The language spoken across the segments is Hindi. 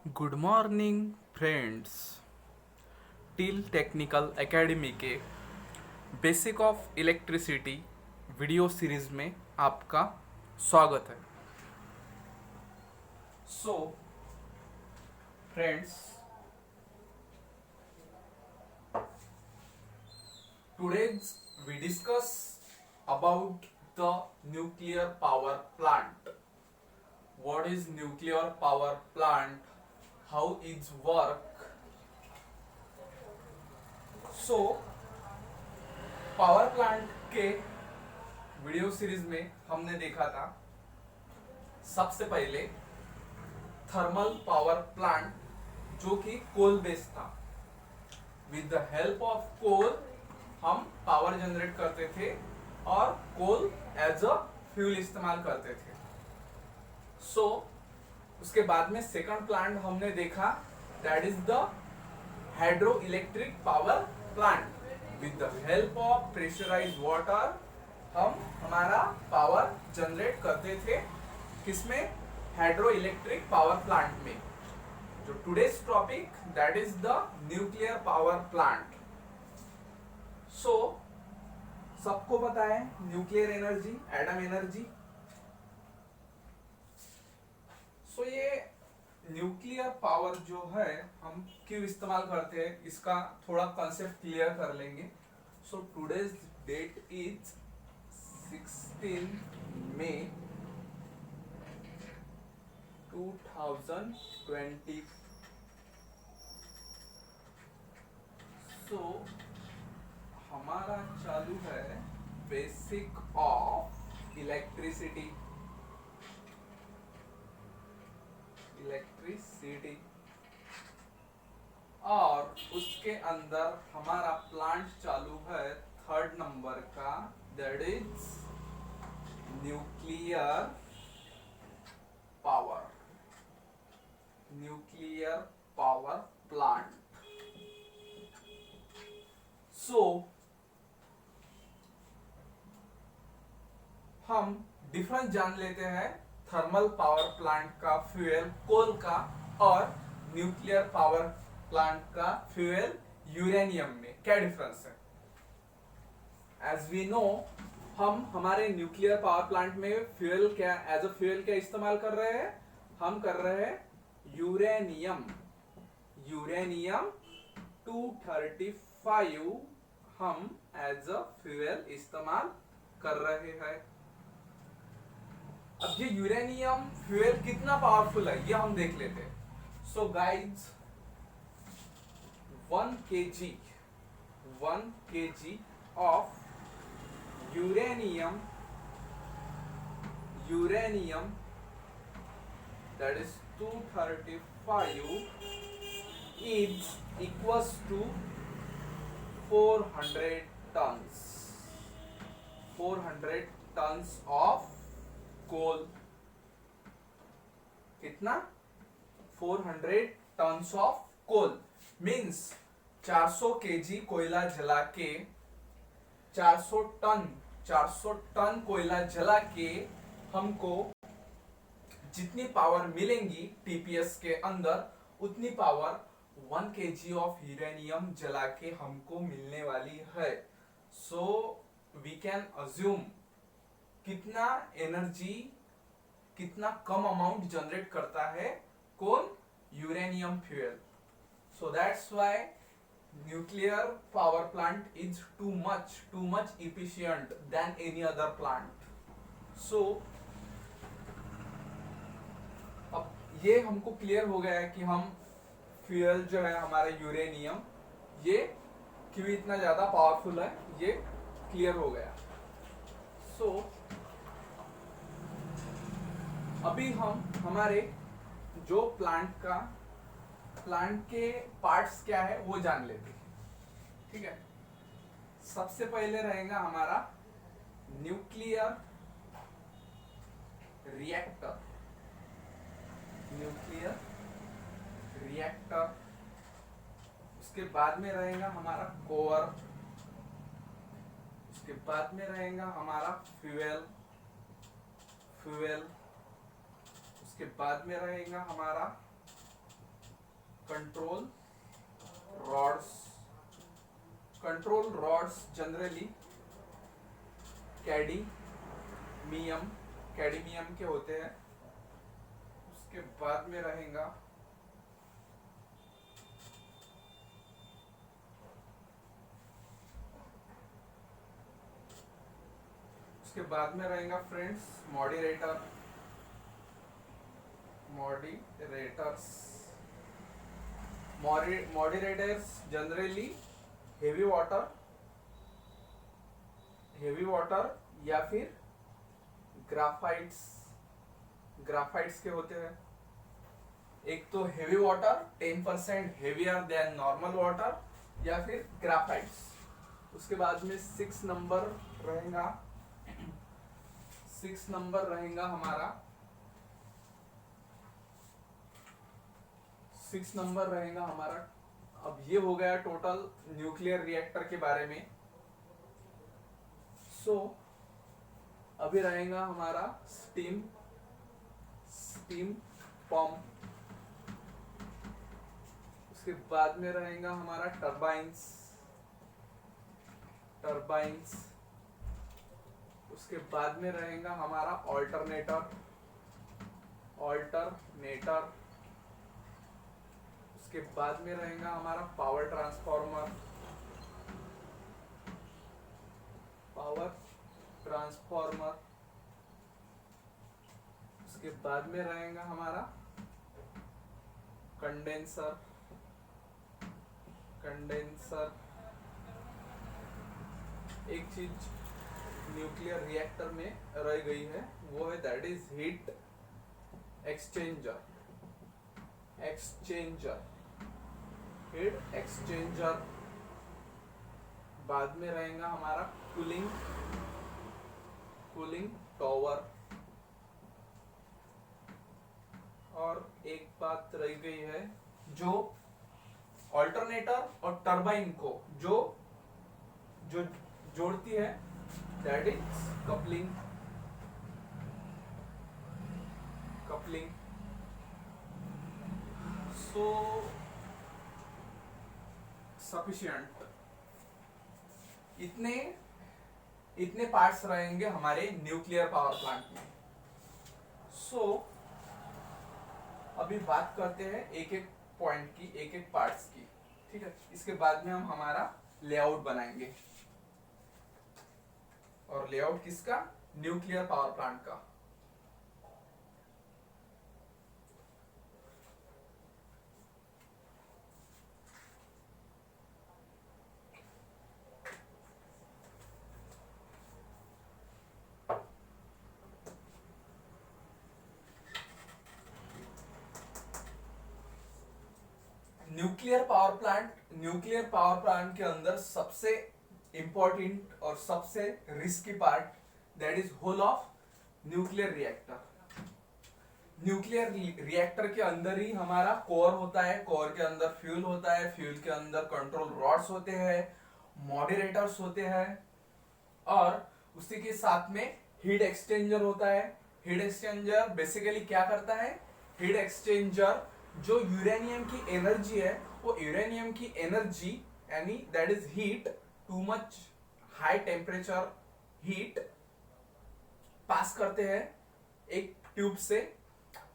Good morning friends. टिल टेक्निकल एकेडमी के basic of electricity video series में आपका स्वागत है। So friends, today's we discuss about the nuclear power plant. What is nuclear power plant? How its work? So power plant के वीडियो सीरीज में हमने देखा था सबसे पहले थर्मल पावर प्लांट जो कि कोल बेस्ड था. With the help of coal हम पावर जनरेट करते थे और कोल एज अ फ्यूल इस्तेमाल करते थे. सो उसके बाद में सेकंड प्लांट हमने देखा, that is the hydro electric power plant. With the help of pressurised water हम हमारा पावर जनरेट करते थे. किसमें? हाइड्रो इलेक्ट्रिक पावर प्लांट में. जो today's topic, that is the nuclear power plant. So सबको पता है nuclear energy, atom energy. So ये न्यूक्लियर पावर जो है हम क्यों इस्तेमाल करते हैं, इसका थोड़ा कंसेप्ट क्लियर कर लेंगे. सो टुडेज डेट इज 16 मई 2020. सो हमारा चालू है बेसिक ऑफ इलेक्ट्रिसिटी. और उसके अंदर हमारा प्लांट चालू है थर्ड नंबर का, that is nuclear power. Nuclear power plant. So हम डिफरेंस जान लेते हैं थर्मल पावर प्लांट का फ्यूल कोल का और न्यूक्लियर पावर प्लांट का फ्यूल यूरेनियम में क्या डिफरेंस है. एज वी नो, हम हमारे न्यूक्लियर पावर प्लांट में फ्यूल क्या एज अ फ्यूल क्या इस्तेमाल कर रहे हैं? हम कर रहे हैं यूरेनियम. यूरेनियम 235 हम एज अ फ्यूल इस्तेमाल कर रहे हैं. अब ये यूरेनियम फ्यूल कितना पावरफुल है ये हम देख लेते हैं. So guys, 1 kg of uranium that is 235 is equals to 400 tons. 400 tons of कोल. कितना? 400 tons of coal means 400 KG कोयला जला के 400 टन कोयला जला के हमको जितनी पावर मिलेंगी टीपीएस के अंदर, उतनी पावर 1 केजी ऑफ यूरेनियम जला के हमको मिलने वाली है. सो वी कैन अज्यूम कितना एनर्जी, कितना कम अमाउंट जनरेट करता है कौन? Uranium fuel. So that's why nuclear power plant is too much efficient then any other plant. So अब ये हमको क्लियर हो गया है कि हम फ्यूल जो है हमारा यूरेनियम, ये क्यों इतना ज्यादा पावरफुल है, ये क्लियर हो गया. सो अभी हम हमारे जो प्लांट के पार्ट्स क्या है वो जान लेते हैं. ठीक है. सबसे पहले रहेगा हमारा न्यूक्लियर रिएक्टर. Nuclear reactor. उसके बाद में रहेगा हमारा कोर. उसके बाद में रहेगा हमारा फ्यूल. उसके बाद में रहेगा हमारा control rods, control rods generally cadmium, cadmium के होते हैं। उसके बाद में रहेगा friends moderator, moderators generally heavy water या फिर ग्राफाइट्स के होते हैं। एक तो heavy water 10% heavier than normal water, या फिर ग्राफाइट्स। उसके बाद में 6 नंबर रहेगा हमारा, 6 नंबर रहेगा हमारा। अब ये हो गया टोटल न्यूक्लियर रिएक्टर के बारे में। सो अभी रहेगा हमारा स्टीम पंप। उसके बाद में रहेगा हमारा टर्बाइंस। उसके बाद में रहेगा हमारा ऑल्टरनेटर। उसके बाद में रहेगा हमारा पावर ट्रांसफार्मर। उसके बाद में रहेगा हमारा कंडेंसर। एक चीज न्यूक्लियर रिएक्टर में रह गई है, वो है दैट इज हीट एक्सचेंजर। बाद में रहेगा हमारा कूलिंग टॉवर। और एक बात रह गई है, जो ऑल्टरनेटर और टरबाइन को जो जोड़ती है, that is coupling. So sufficient. इतने पार्ट्स रहेंगे हमारे न्यूक्लियर पावर प्लांट में। सो अभी बात करते हैं एक एक पॉइंट की, एक एक पार्ट्स की, ठीक है। इसके बाद में हम हमारा लेआउट बनाएंगे। और लेआउट किसका? न्यूक्लियर पावर प्लांट का। न्यूक्लियर पावर प्लांट के अंदर सबसे इंपॉर्टेंट और सबसे risky part, that is whole of nuclear reactor. Nuclear reactor के अंदर ही हमारा कोर होता है, कोर के अंदर फ्यूल होता है, फ्यूल के अंदर कंट्रोल रॉड्स होते हैं, मॉडरेटर्स होते हैं, और उसी के साथ में हीट एक्सचेंजर होता है। हीट एक्सचेंजर बेसिकली क्या करता है? हीट एक्सचेंजर जो यूरेनियम की एनर्जी है, वो यूरेनियम की एनर्जी यानी that is heat, too much high temperature heat pass करते हैं एक ट्यूब से,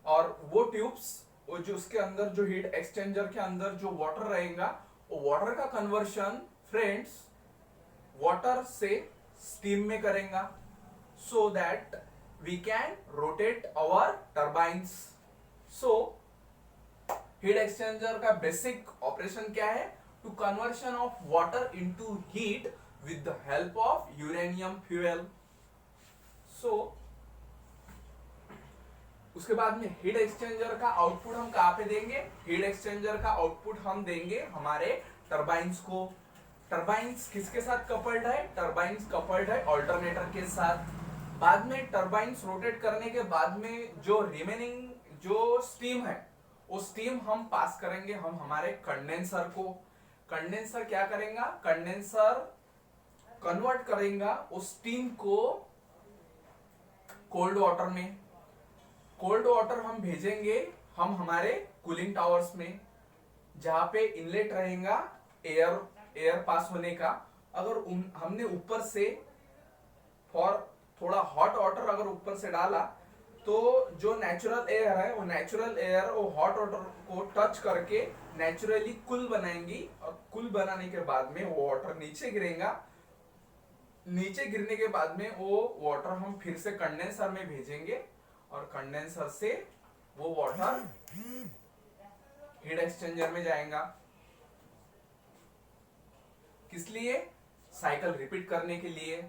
और वो ट्यूब्स, वो जो उसके अंदर जो हीट एक्सचेंजर के अंदर जो वाटर रहेगा, वो वाटर का कन्वर्शन फ्रेंड्स वाटर से स्टीम में करेगा, so that we can rotate our turbines. So heat exchanger का बेसिक ऑपरेशन क्या है? To conversion of water into heat with the help of uranium fuel. सो उसके बाद में हीट एक्सचेंजर का आउटपुट हम कहां पे देंगे? हीट एक्सचेंजर का आउटपुट हम देंगे हमारे टर्बाइंस को। टर्बाइंस किसके साथ कपल्ड है? टर्बाइंस कपल्ड है ऑल्टरनेटर के साथ। बाद में टर्बाइंस रोटेट करने के बाद में जो रिमेनिंग जो स्टीम है, वो स्टीम हम पास करेंगे हम हमारे कंडेंसर को। कंडेंसर क्या करेगा? कंडेंसर कन्वर्ट करेगा उस स्टीम को कोल्ड वाटर में। कोल्ड वाटर हम भेजेंगे हम हमारे कूलिंग टावर्स में। जहां पे इनलेट रहेगा एयर एयर पास होने का। अगर हमने ऊपर से फॉर थोड़ा हॉट वाटर अगर ऊपर से डाला तो जो नेचुरल एयर है वो नेचुरल एयर वो हॉट वाटर को टच करके नेचुरली कुल बनाएंगी, और कुल बनाने के बाद में वो वाटर नीचे गिरेगा। नीचे गिरने के बाद में वो वाटर हम फिर से कंडेंसर में भेजेंगे, और कंडेंसर से वो वाटर हीट एक्सचेंजर में जाएगा। किस लिए? साइकिल रिपीट करने के लिए।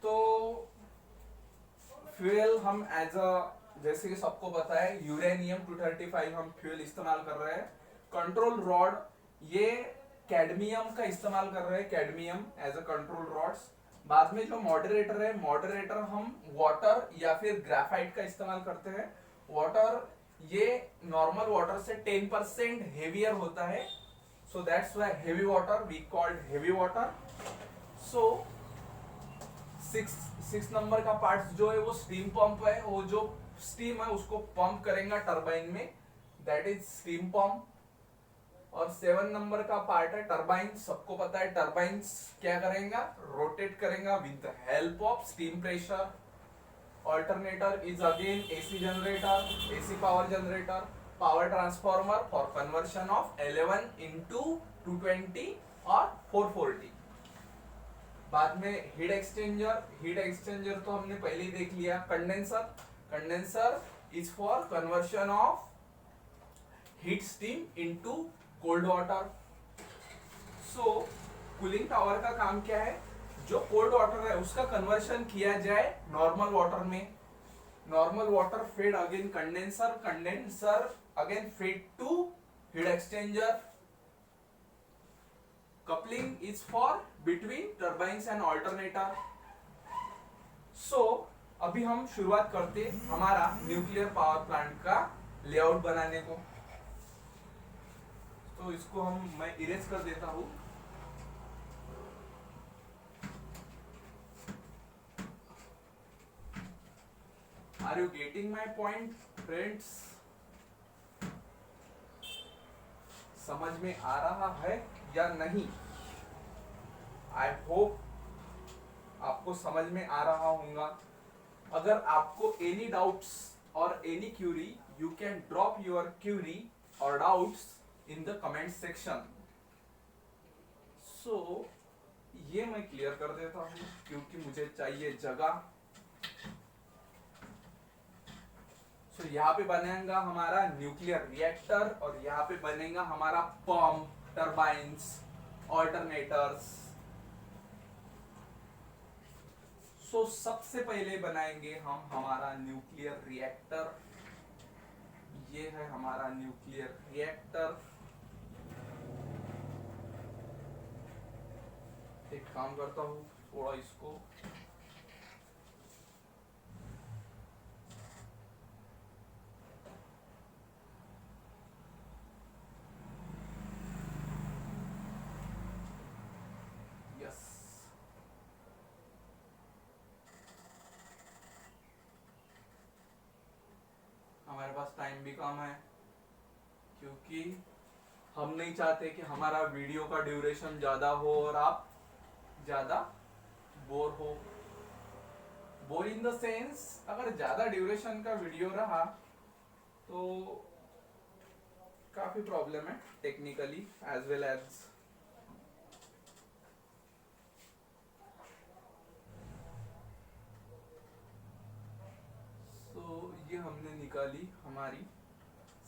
तो फ्यूल हम एज अ, जैसे कि सबको पता है यूरेनियम 235 हम फ्यूल इस्तेमाल कर रहे हैं। कंट्रोल रॉड ये कैडमियम का इस्तेमाल कर रहे हैं, cadmium as a control rods. बाद में जो मॉडरेटर है, मॉडरेटर हम वाटर या फिर ग्रेफाइट का इस्तेमाल करते हैं। वाटर ये नॉर्मल वाटर से 10% हेवियर होता है, so that's why heavy water we called heavy water. So six number का पार्ट जो है वो स्टीम पंप है। वो जो स्टीम है उसको पंप करेगा टरबाइन में, दैट इज स्टीम पंप। और 7 नंबर का पार्ट है टरबाइन। सबको पता है टरबाइन क्या करेगा? रोटेट करेगा with the help of steam pressure. Alternator is again AC generator, AC power generator, power transformer for conversion of 11 into 220 और 440। बाद में हीट एक्सचेंजर, हीट एक्सचेंजर तो हमने पहले ही देख लिया। Condenser, condenser is for conversion of heat steam into cold water. So cooling tower का काम क्या है? जो कोल्ड वाटर है उसका कन्वर्शन किया जाए नॉर्मल वाटर में। Normal water fed again condenser, condenser again fed to heat exchanger. Coupling is for between turbines and alternator. So अभी हम शुरुआत करते हमारा न्यूक्लियर पावर प्लांट का लेआउट बनाने को। तो इसको मैं इरेज कर देता हूं। Are you getting my point friends? समझ में आ रहा है या नहीं? आई होप आपको समझ में आ रहा होगा। अगर आपको एनी डाउट्स और any query, you can drop your query और doubts in the comment section. So ये मैं क्लियर कर देता हूं क्योंकि मुझे चाहिए जगह। सो यहाँ पे बनेगा हमारा न्यूक्लियर रिएक्टर, और यहाँ पे बनेगा हमारा पंप, टरबाइन्स, ऑल्टरनेटर्स। सो सबसे पहले बनाएंगे हम हमारा न्यूक्लियर रिएक्टर। ये है हमारा न्यूक्लियर रिएक्टर। एक काम करता हूं, थोड़ा इसको यस। हमारे पास टाइम भी कम है क्योंकि हम नहीं चाहते कि हमारा वीडियो का ड्यूरेशन ज्यादा हो और आप ज्यादा बोर हो। बोर इन द सेंस, अगर ज्यादा ड्यूरेशन का वीडियो रहा तो काफी प्रॉब्लम है टेक्निकली एज वेल एज। सो ये हमने निकाली हमारी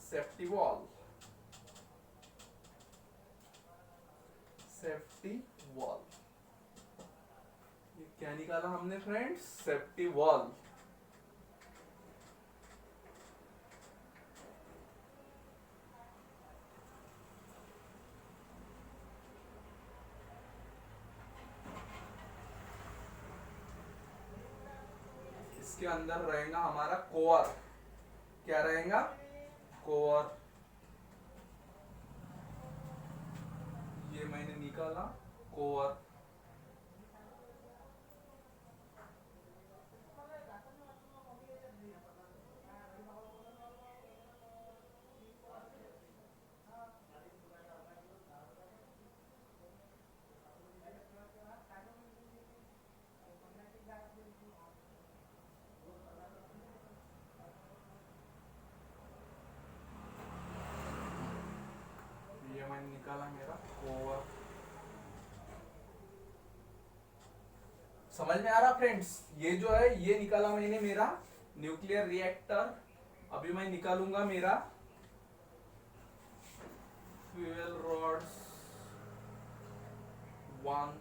सेफ्टी वॉल। सेफ्टी वॉल, ये क्या निकाला हमने फ्रेंड्स? Safety wall. इसके अंदर रहेगा हमारा कोर। क्या रहेगा? कोर। ये मैंने निकाला कोर। निकाला मेरा कोर। समझ में आ रहा फ्रेंड्स? ये जो है ये निकाला मैंने मेरा न्यूक्लियर रिएक्टर। अभी मैं निकालूंगा मेरा fuel rods 1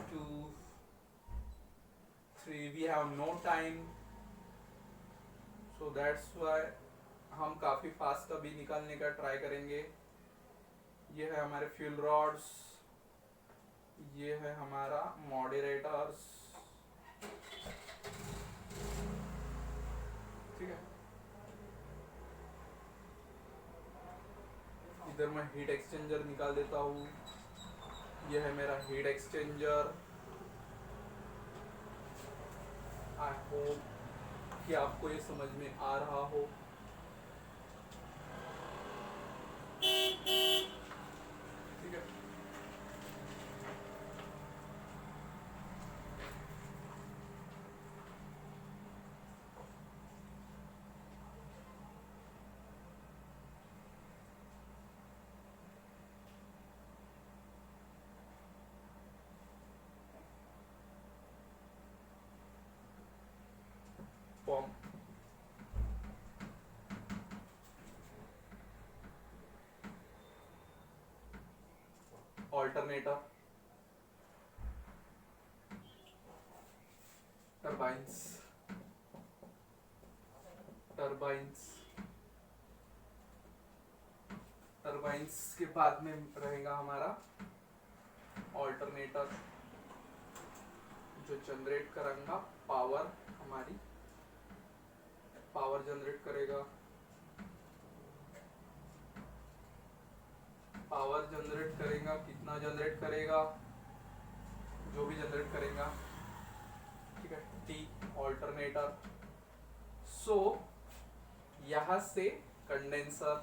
2 3। We have no time, so that's why हम काफी फास्ट अभी निकालने का ट्राई करेंगे। ये है हमारे फ्यूल रॉड्स, ये है हमारा मॉडरेटर्स, ठीक है। इधर मैं हीट एक्सचेंजर निकाल देता हूँ। ये है मेरा हीट एक्सचेंजर। आई होप कि आपको ये समझ में आ रहा हो। ठीक है, form alternator, turbines, turbines, turbines के बाद में रहेगा हमारा ऑल्टरनेटर जो जनरेट करेगा पावर, हमारी पावर जनरेट करेगा। पावर जनरेट करेगा, कितना जनरेट करेगा, जो भी जनरेट करेगा, ठीक है। T alternator. सो यहां से condenser,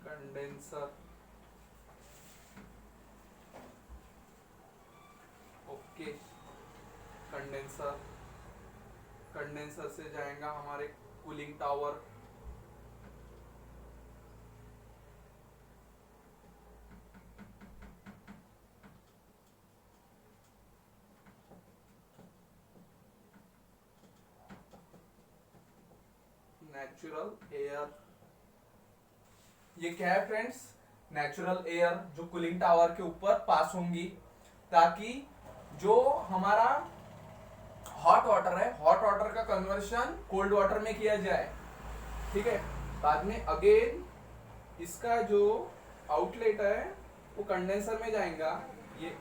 condenser, okay, condenser, condenser से जाएगा हमारे कूलिंग टावर, नेचुरल एयर। ये क्या है फ्रेंड्स? नेचुरल एयर जो कूलिंग टावर के ऊपर पास होंगी, ताकि जो हमारा हॉट वाटर है, हॉट वाटर का कन्वर्शन कोल्ड वाटर में किया जाए, ठीक है। बाद में अगेन इसका जो आउटलेट है वो कंडेंसर में जाएगा। ये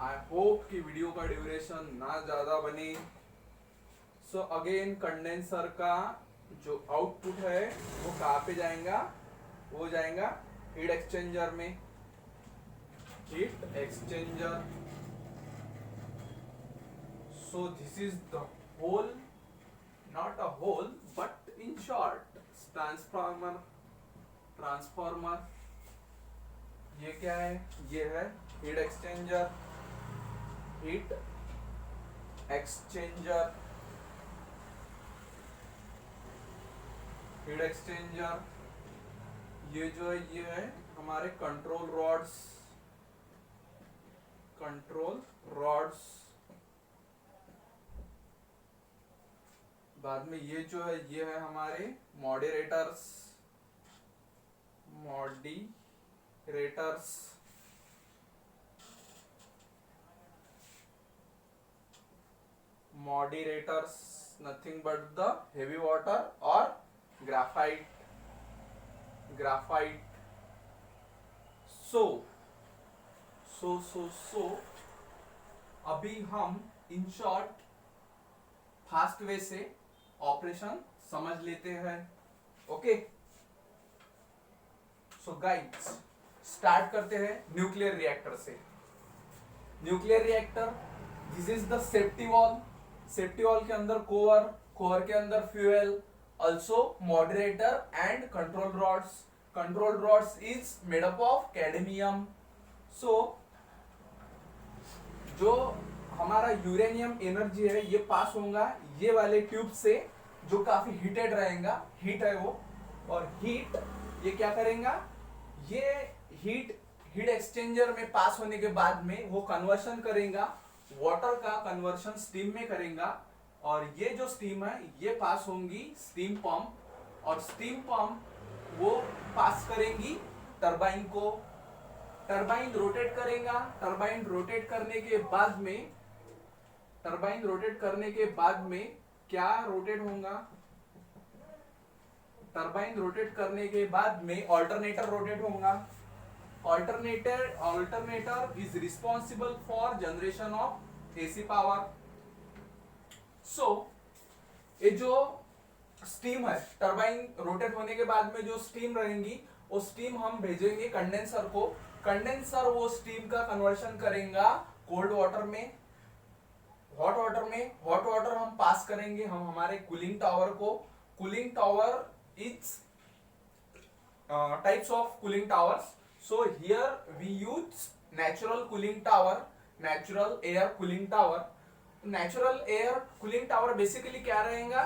आई होप कि वीडियो का ड्यूरेशन ना ज्यादा बने। सो अगेन कंडेंसर का जो आउटपुट है वो कहाँ पे जाएगा? वो जाएगा हीट एक्सचेंजर में, heat exchanger. So this is the whole, not a whole but in short transformer. Transformer ये क्या है? ये है heat exchanger, heat exchanger, heat exchanger. ये जो है ये है हमारे कंट्रोल रॉड्स, कंट्रोल रॉड्स। बाद में ये जो है ये है हमारे moderators, moderators. Moderators nothing but the heavy water और ग्राफाइट, ग्राफाइट। सो अभी हम इन शॉर्ट फास्ट वे से ऑपरेशन समझ लेते हैं। ओके, सो गाइस स्टार्ट करते हैं न्यूक्लियर रिएक्टर से। Nuclear reactor, this is the safety wall. Safety wall के अंदर कोर, कोर के अंदर fuel, also moderator and control rods. Control rods is made up of cadmium. So जो हमारा यूरेनियम एनर्जी है ये पास होगा ये वाले ट्यूब से, जो काफी हीटेड रहेगा, हीट है वो, और हीट ये क्या करेगा, ये हीट हीट एक्सचेंजर में पास होने के बाद में वो कन्वर्शन करेगा, वाटर का कन्वर्शन स्टीम में करेगा, और ये जो स्टीम है ये पास होंगी स्टीम पंप, और स्टीम पंप वो पास करेंगी टरबाइन को, टरबाइन रोटेट करेगा, टरबाइन रोटेट करने के बाद में, टरबाइन रोटेट करने के बाद में क्या रोटेट होगा, टरबाइन रोटेट करने के बाद में ऑल्टरनेटर रोटेट होगा, alternator is responsible for generation of AC power. So ये जो स्टीम है, टरबाइन रोटेट होने के बाद में जो स्टीम रहेंगी वो स्टीम हम भेजेंगे कंडेंसर को, कंडेंसर वो स्टीम का कन्वर्शन करेगा कोल्ड वाटर में, हॉट वाटर में, हॉट वाटर हम पास करेंगे हम हमारे कूलिंग टावर को। Cooling tower is types of cooling towers, so here we use natural cooling tower, natural air cooling tower. Natural air cooling tower basically क्या रहेगा,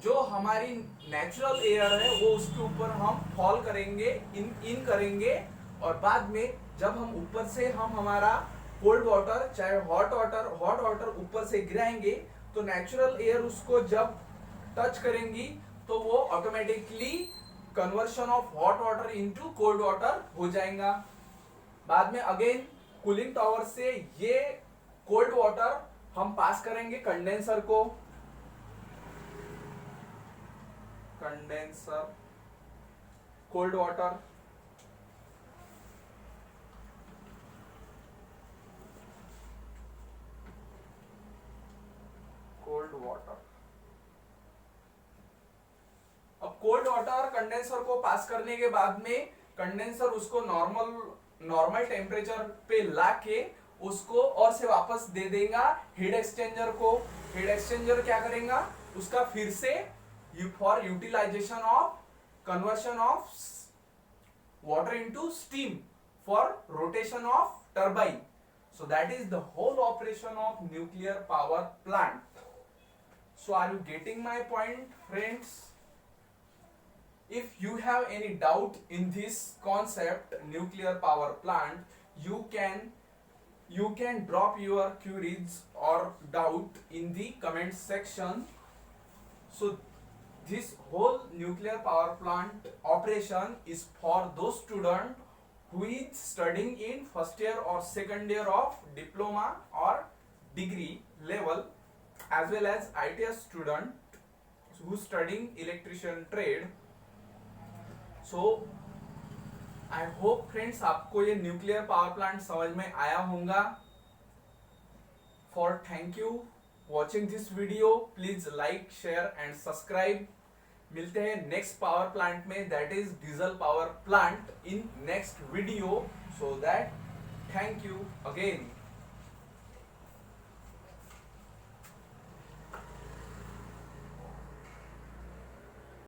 जो हमारी नेचुरल एयर है वो उसके ऊपर हम फॉल करेंगे, इन करेंगे, और बाद में जब हम ऊपर से हम हमारा कोल्ड वाटर चाहे हॉट वाटर ऊपर से गिराएंगे तो नेचुरल एयर उसको जब टच करेंगी तो वो automatically conversion of hot water into cold water हो जाएगा। बाद में अगेन कूलिंग टावर से ये कोल्ड वाटर हम पास करेंगे कंडेंसर को, condenser cold water, cold water. अब कोल्ड वाटर कंडेंसर को पास करने के बाद में कंडेंसर उसको नॉर्मल टेम्परेचर पे लाके उसको और से वापस दे देगा हीट एक्सचेंजर को। हीट एक्सचेंजर क्या करेगा, उसका फिर से for utilisation of conversion of water into steam for rotation of turbine. So that is the whole operation of nuclear power plant. So are you getting my point, friends? If you have any doubt in this concept nuclear power plant, you can drop your queries or doubt in the comment section. So this whole nuclear power plant operation is for those students who is studying in first year or second year of diploma or degree level, as well as ITS student who studying electrician trade. So I hope friends आपको ये nuclear power plant समझ में आया होगा। For thank you watching this video, please like, share and subscribe. मिलते हैं नेक्स्ट पावर प्लांट में, that is diesel power plant in next video. So that thank you again.